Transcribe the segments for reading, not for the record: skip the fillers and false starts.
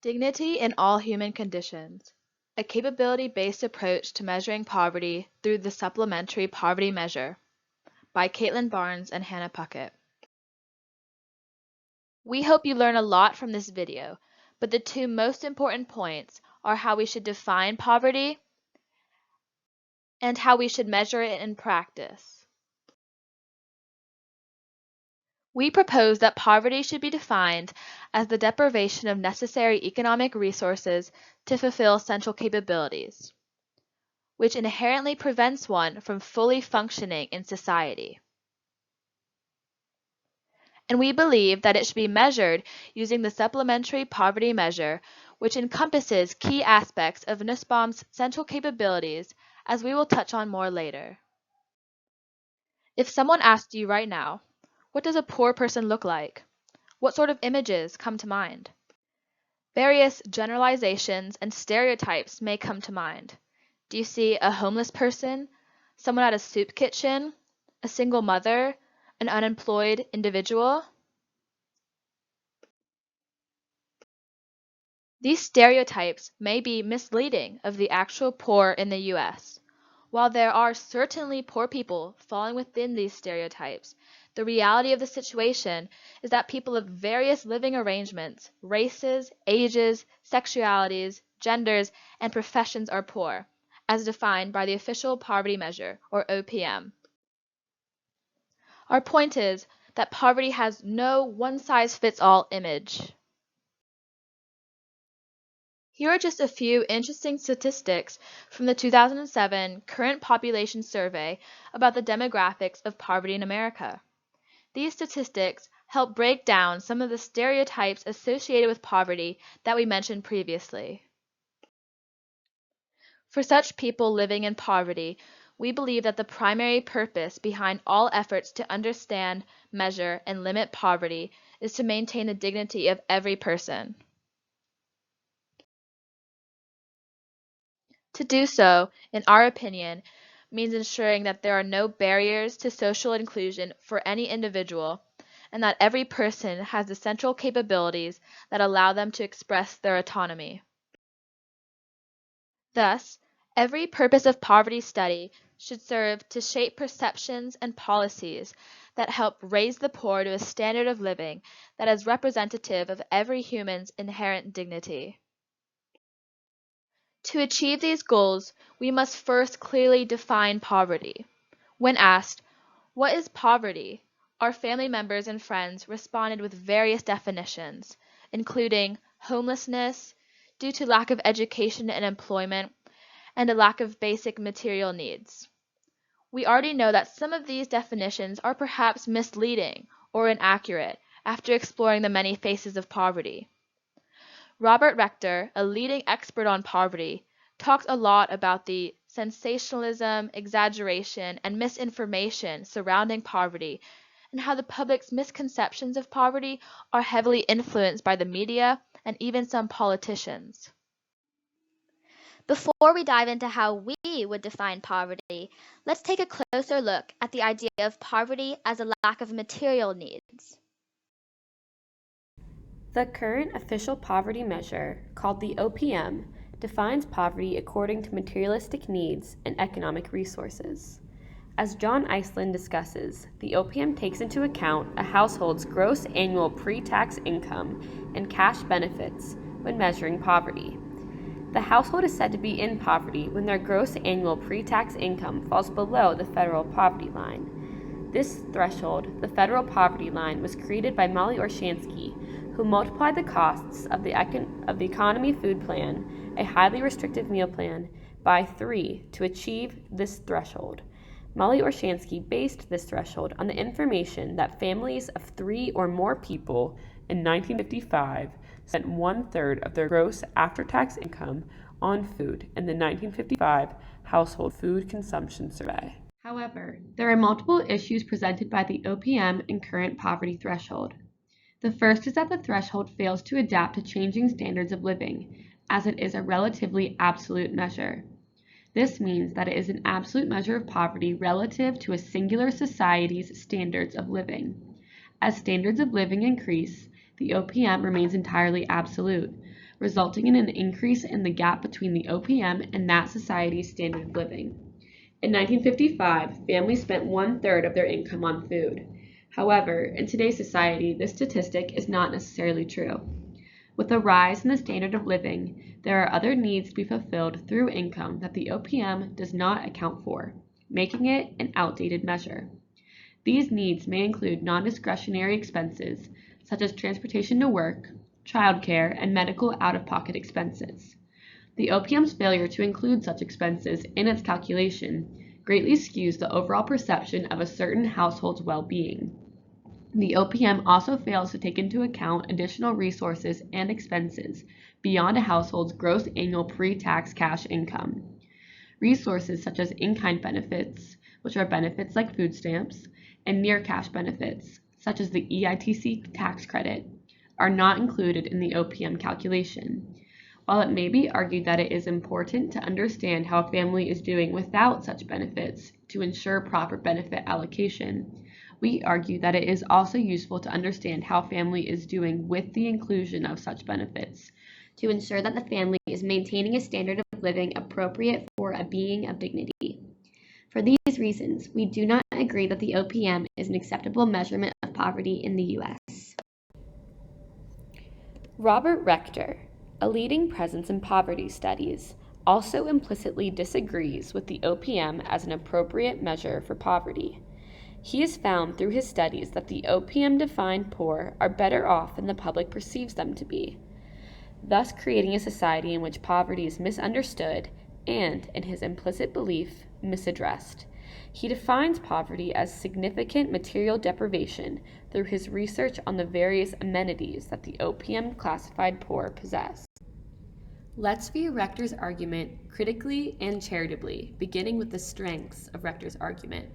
Dignity in All Human Conditions, a capability-based approach to measuring poverty through the Supplementary Poverty Measure, by Caitlin Barnes and Hannah Puckett. We hope you learn a lot from this video, but the two most important points are how we should define poverty and how we should measure it in practice. We propose that poverty should be defined as the deprivation of necessary economic resources to fulfill central capabilities, which inherently prevents one from fully functioning in society. And we believe that it should be measured using the Supplementary Poverty Measure, which encompasses key aspects of Nussbaum's central capabilities, as we will touch on more later. If someone asked you right now, what does a poor person look like? What sort of images come to mind? Various generalizations and stereotypes may come to mind. Do you see a homeless person, someone at a soup kitchen, a single mother, an unemployed individual? These stereotypes may be misleading of the actual poor in the U.S. While there are certainly poor people falling within these stereotypes, the reality of the situation is that people of various living arrangements, races, ages, sexualities, genders, and professions are poor, as defined by the official poverty measure, or OPM. Our point is that poverty has no one-size-fits-all image. Here are just a few interesting statistics from the 2007 Current Population Survey about the demographics of poverty in America. These statistics help break down some of the stereotypes associated with poverty that we mentioned previously. For such people living in poverty, we believe that the primary purpose behind all efforts to understand, measure, and limit poverty is to maintain the dignity of every person. To do so, in our opinion, means ensuring that there are no barriers to social inclusion for any individual, and that every person has the central capabilities that allow them to express their autonomy. Thus, every purpose of poverty study should serve to shape perceptions and policies that help raise the poor to a standard of living that is representative of every human's inherent dignity. To achieve these goals, we must first clearly define poverty. When asked, "What is poverty?" our family members and friends responded with various definitions, including homelessness, due to lack of education and employment, and a lack of basic material needs. We already know that some of these definitions are perhaps misleading or inaccurate after exploring the many faces of poverty. Robert Rector, a leading expert on poverty, talked a lot about the sensationalism, exaggeration, and misinformation surrounding poverty, and how the public's misconceptions of poverty are heavily influenced by the media and even some politicians. Before we dive into how we would define poverty, let's take a closer look at the idea of poverty as a lack of material needs. The current official poverty measure, called the OPM, defines poverty according to materialistic needs and economic resources. As John Iceland discusses, the OPM takes into account a household's gross annual pre-tax income and cash benefits when measuring poverty. The household is said to be in poverty when their gross annual pre-tax income falls below the federal poverty line. This threshold, the federal poverty line, was created by Molly Orshansky, who multiplied the costs of the Economy Food Plan, a highly restrictive meal plan, by 3 to achieve this threshold. Molly Orshansky based this threshold on the information that families of 3 or more people in 1955 spent 1/3 of their gross after-tax income on food in the 1955 Household Food Consumption Survey. However, there are multiple issues presented by the OPM and current poverty threshold. The first is that the threshold fails to adapt to changing standards of living, as it is a relatively absolute measure. This means that it is an absolute measure of poverty relative to a singular society's standards of living. As standards of living increase, the OPM remains entirely absolute, resulting in an increase in the gap between the OPM and that society's standard of living. In 1955, families spent 1/3 of their income on food. However, in today's society, this statistic is not necessarily true. With a rise in the standard of living, there are other needs to be fulfilled through income that the OPM does not account for, making it an outdated measure. These needs may include non-discretionary expenses, such as transportation to work, childcare, and medical out-of-pocket expenses. The OPM's failure to include such expenses in its calculation greatly skews the overall perception of a certain household's well-being. The OPM also fails to take into account additional resources and expenses beyond a household's gross annual pre-tax cash income. Resources such as in-kind benefits, which are benefits like food stamps, and near-cash benefits, such as the EITC tax credit, are not included in the OPM calculation. While it may be argued that it is important to understand how a family is doing without such benefits to ensure proper benefit allocation, we argue that it is also useful to understand how a family is doing with the inclusion of such benefits to ensure that the family is maintaining a standard of living appropriate for a being of dignity. For these reasons, we do not agree that the OPM is an acceptable measurement of poverty in the U.S. Robert Rector, a leading presence in poverty studies, also implicitly disagrees with the OPM as an appropriate measure for poverty. He has found through his studies that the OPM-defined poor are better off than the public perceives them to be, thus creating a society in which poverty is misunderstood and, in his implicit belief, misaddressed. He defines poverty as significant material deprivation through his research on the various amenities that the OPM-classified poor possess. Let's view Rector's argument critically and charitably, beginning with the strengths of Rector's argument.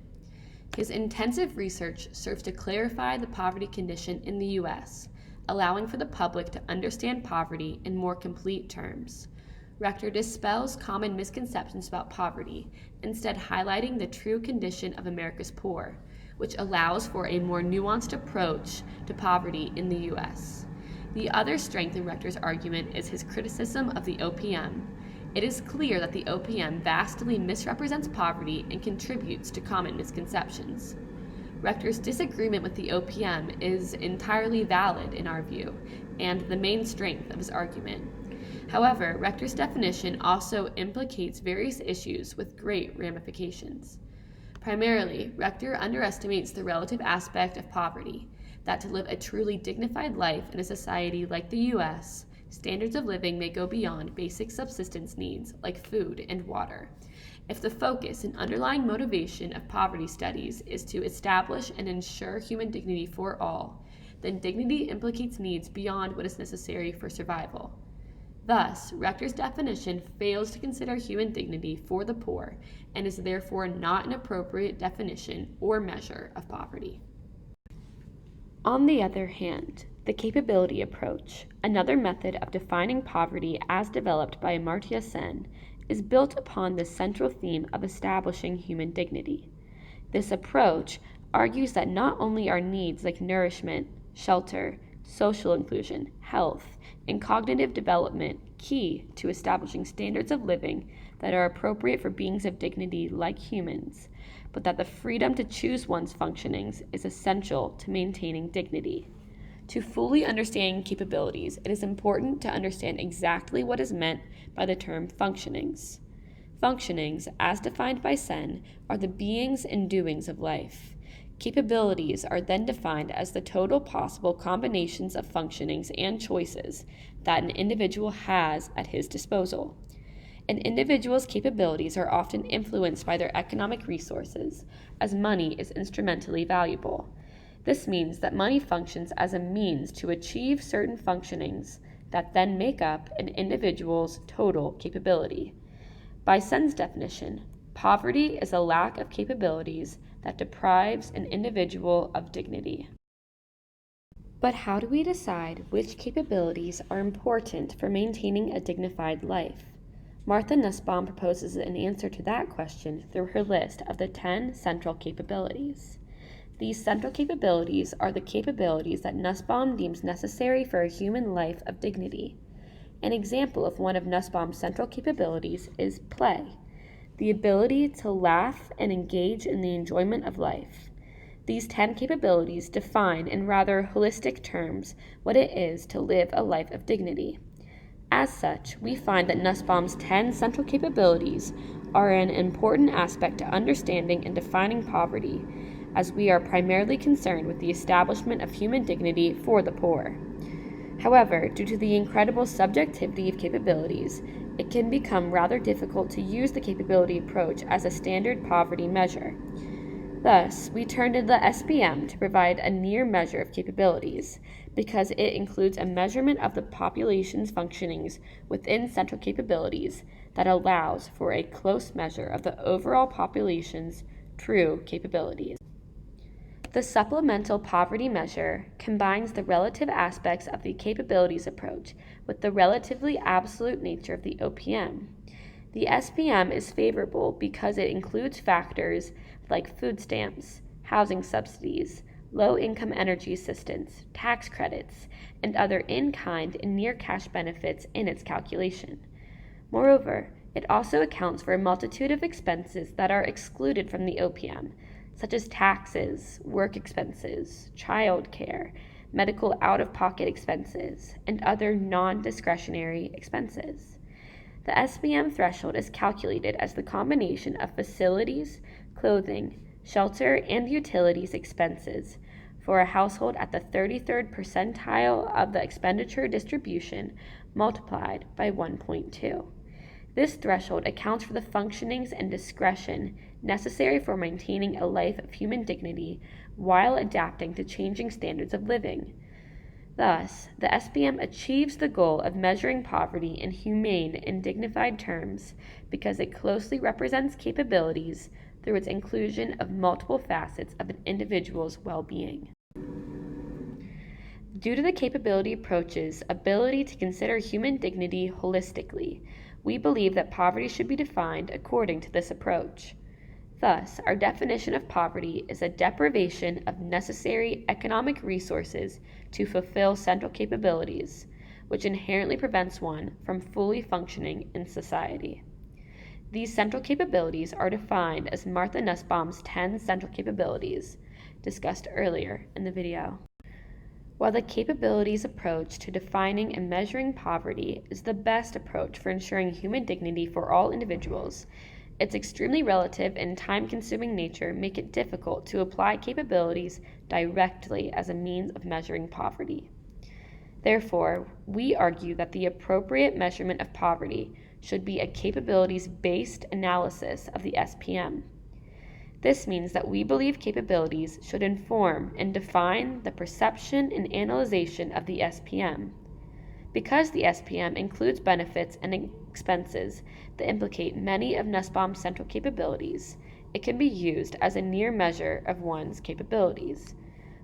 His intensive research serves to clarify the poverty condition in the U.S., allowing for the public to understand poverty in more complete terms. Rector dispels common misconceptions about poverty, instead highlighting the true condition of America's poor, which allows for a more nuanced approach to poverty in the U.S. The other strength in Rector's argument is his criticism of the OPM. It is clear that the OPM vastly misrepresents poverty and contributes to common misconceptions. Rector's disagreement with the OPM is entirely valid in our view, and the main strength of his argument. However, Rector's definition also implicates various issues with great ramifications. Primarily, Rector underestimates the relative aspect of poverty, that to live a truly dignified life in a society like the U.S., standards of living may go beyond basic subsistence needs like food and water. If the focus and underlying motivation of poverty studies is to establish and ensure human dignity for all, then dignity implicates needs beyond what is necessary for survival. Thus, Rector's definition fails to consider human dignity for the poor and is therefore not an appropriate definition or measure of poverty. On the other hand, the capability approach, another method of defining poverty as developed by Amartya Sen, is built upon the central theme of establishing human dignity. This approach argues that not only are needs like nourishment, shelter, social inclusion, health, and cognitive development key to establishing standards of living that are appropriate for beings of dignity like humans, but that the freedom to choose one's functionings is essential to maintaining dignity. To fully understand capabilities, it is important to understand exactly what is meant by the term functionings. Functionings, as defined by Sen, are the beings and doings of life. Capabilities are then defined as the total possible combinations of functionings and choices that an individual has at his disposal. An individual's capabilities are often influenced by their economic resources, as money is instrumentally valuable. This means that money functions as a means to achieve certain functionings that then make up an individual's total capability. By Sen's definition, poverty is a lack of capabilities that deprives an individual of dignity. But how do we decide which capabilities are important for maintaining a dignified life? Martha Nussbaum proposes an answer to that question through her list of the 10 central capabilities. These central capabilities are the capabilities that Nussbaum deems necessary for a human life of dignity. An example of one of Nussbaum's central capabilities is play, the ability to laugh and engage in the enjoyment of life. These 10 capabilities define in rather holistic terms what it is to live a life of dignity. As such, we find that Nussbaum's 10 central capabilities are an important aspect to understanding and defining poverty, as we are primarily concerned with the establishment of human dignity for the poor. However, due to the incredible subjectivity of capabilities, it can become rather difficult to use the capability approach as a standard poverty measure. Thus, we turn to the SPM to provide a near measure of capabilities, because it includes a measurement of the population's functionings within central capabilities that allows for a close measure of the overall population's true capabilities. The supplemental poverty measure combines the relative aspects of the capabilities approach with the relatively absolute nature of the OPM. The SPM is favorable because it includes factors like food stamps, housing subsidies, low-income energy assistance, tax credits, and other in-kind and near-cash benefits in its calculation. Moreover, it also accounts for a multitude of expenses that are excluded from the OPM, such as taxes, work expenses, child care, medical out-of-pocket expenses, and other non-discretionary expenses. The SPM threshold is calculated as the combination of facilities, clothing, shelter, and utilities expenses for a household at the 33rd percentile of the expenditure distribution multiplied by 1.2. This threshold accounts for the functionings and discretion necessary for maintaining a life of human dignity while adapting to changing standards of living. Thus, the SPM achieves the goal of measuring poverty in humane and dignified terms because it closely represents capabilities through its inclusion of multiple facets of an individual's well-being. Due to the capability approach's ability to consider human dignity holistically, we believe that poverty should be defined according to this approach. Thus, our definition of poverty is a deprivation of necessary economic resources to fulfill central capabilities, which inherently prevents one from fully functioning in society. These central capabilities are defined as Martha Nussbaum's 10 central capabilities, discussed earlier in the video. While the capabilities approach to defining and measuring poverty is the best approach for ensuring human dignity for all individuals, its extremely relative and time-consuming nature make it difficult to apply capabilities directly as a means of measuring poverty. Therefore, we argue that the appropriate measurement of poverty should be a capabilities-based analysis of the SPM. This means that we believe capabilities should inform and define the perception and analyzation of the SPM. Because the SPM includes benefits and expenses that implicate many of Nussbaum's central capabilities, it can be used as a near measure of one's capabilities.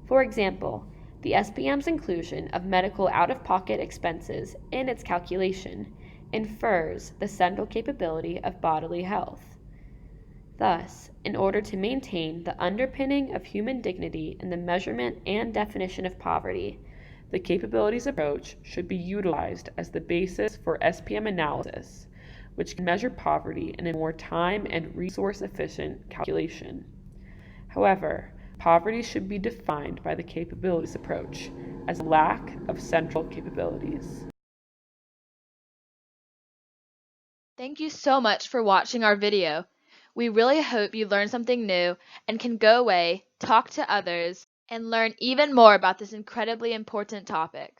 For example, the SPM's inclusion of medical out-of-pocket expenses in its calculation infers the central capability of bodily health. Thus, in order to maintain the underpinning of human dignity in the measurement and definition of poverty, the capabilities approach should be utilized as the basis for SPM analysis, which can measure poverty in a more time and resource efficient calculation. However, poverty should be defined by the capabilities approach as lack of central capabilities. Thank you so much for watching our video. We really hope you learned something new and can go away, talk to others, and learn even more about this incredibly important topic.